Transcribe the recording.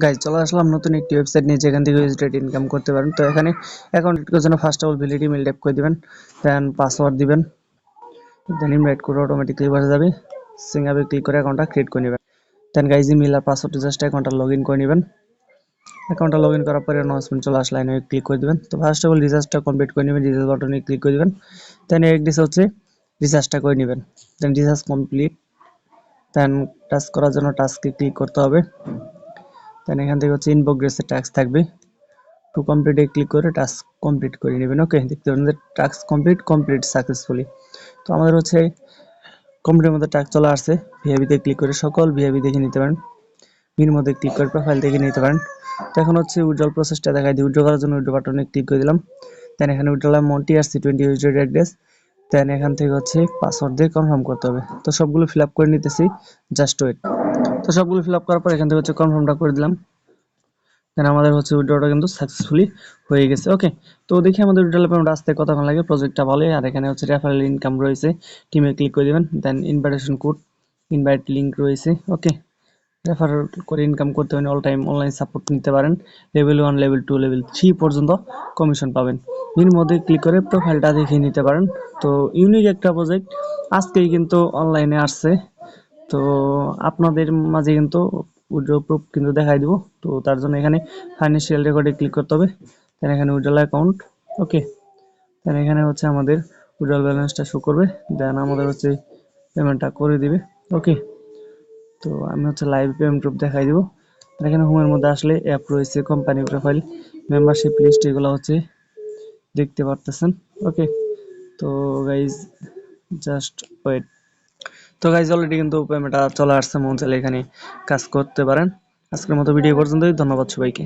Guys চলে আসলাম নতুন একটি ওয়েবসাইট নিয়ে, যেখান থেকে ইউজড ইনকাম করতে পারেন। তো এখানে অ্যাকাউন্ট করার জন্য first of all validity mail type করে দিবেন, দেন পাসওয়ার্ড দিবেন, দেন ইনভাইট করে অটোমেটিকলি বসে যাবে। সিঙ্গাবে ক্লিক করে অ্যাকাউন্টটা ক্রিয়েট করে নেবেন। দেন গাইজ ইমেল আর পাসওয়ার্ড জাস্ট অ্যাকাউন্টটা লগ ইন করে নেবেন। অ্যাকাউন্টটা লগ ইন করার পরে অ্যানাউন্সমেন্ট চলে আসলে লাইনে ক্লিক করে দেবেন। তো ফার্স্ট অফ অল রিচার্জটা কমপ্লিট করে নেবেন, রিচার্জ বাটনে ক্লিক করে দেবেন। দেন এডিস হচ্ছে রিচার্জটা করে নেবেন। দেন রিচার্জ কমপ্লিট, দেন টাচ করার জন্য টাস্কে ক্লিক করতে হবে। দেন এখান থেকে হচ্ছে ইন প্রোগ্রেসের টাস্ক থাকবে, টু কমপ্লিটে ক্লিক করে টাস্ক কমপ্লিট করে নেবেন। ওকে, দেখতে পারেন যে টাস্ক কমপ্লিট সাকসেসফুলি। তো আমাদের হচ্ছে কমপ্লিটের মধ্যে টাস্ক চলে আসছে। ভিআইপিতে ক্লিক করে সকল ভিআইপি দেখে নিতে পারেন, ভির মধ্যে ক্লিক করে প্রোফাইল দেখে নিতে পারেন। তো এখন হচ্ছে উইথড্রল প্রসেসটা দেখাই দিই। উইথড্র করার জন্য উইথড্র বাটনে ক্লিক করে দিলাম। দেন এখানে withdrawal amount TRC20 used address, then এখান থেকে হচ্ছে পাসওয়ার্ড দিয়ে কনফার্ম করতে হবে। তো সবগুলো ফিল আপ করে নিতেছি, জাস্ট ওয়েট। তো সবগুলো ফিল আপ করার পর এখান থেকে হচ্ছে কনফার্মটা করে দিলাম। দেন আমাদের হচ্ছে উইথড্রটা কিন্তু সাকসেসফুলি হয়ে গেছে। ওকে, তো দেখি আমাদের উইথড্রল পেমেন্ট আসতে কতক্ষণ লাগে। প্রজেক্টটা ভালো। আর এখানে হচ্ছে রেফারেল ইনকাম রয়েছে, টিমে ক্লিক করে দিবেন। দেন ইনভাইটেশন কোড, ইনভাইট লিংক রয়েছে। ওকে, রেফার করে ইনকাম করতে পারেন, অল টাইম অনলাইন সাপোর্ট নিতে পারেন। লেভেল 1, লেভেল 2, লেভেল 3 পর্যন্ত কমিশন পাবেন। এর মধ্যে ক্লিক করে প্রোফাইলটা দেখিয়ে নিতে পারেন। তো ইউনিক একটা প্রজেক্ট, আজকেই কিন্তু অনলাইনে আসছে। তো আপনাদের মাঝে কিন্তু উইথড্র প্রুফ কিন্তু দেখাই দিব। তো তার জন্য এখানে ফাইন্যান্সিয়াল রেকর্ডে ক্লিক করতে হবে। দেন এখানে উইথড্রল অ্যাকাউন্ট। ওকে, দেন এখানে হচ্ছে আমাদের উইথড্রল ব্যালেন্সটা শো করবে। দেন আমাদের হচ্ছে পেমেন্টটা করে দিবে। ওকে, তো আমি হচ্ছে লাইভ পেমেন্ট প্রুফ দেখাই দিব। এখানে হোমের মধ্যে আসলে অ্যাপ রয়েছে, কোম্পানি প্রোফাইল, মেম্বারশিপ লিস্ট, এগুলো হচ্ছে দেখতে পারতেছেন। ওকে, তো গাইজ জাস্ট ওয়েট। তো গাইজ অলরেডি কিন্তু পেমেন্টটা চলে আসছে, মন চাইলে এখানে কাজ করতে পারেন। আজকের মতো ভিডিও পর্যন্তই, ধন্যবাদ সবাইকে।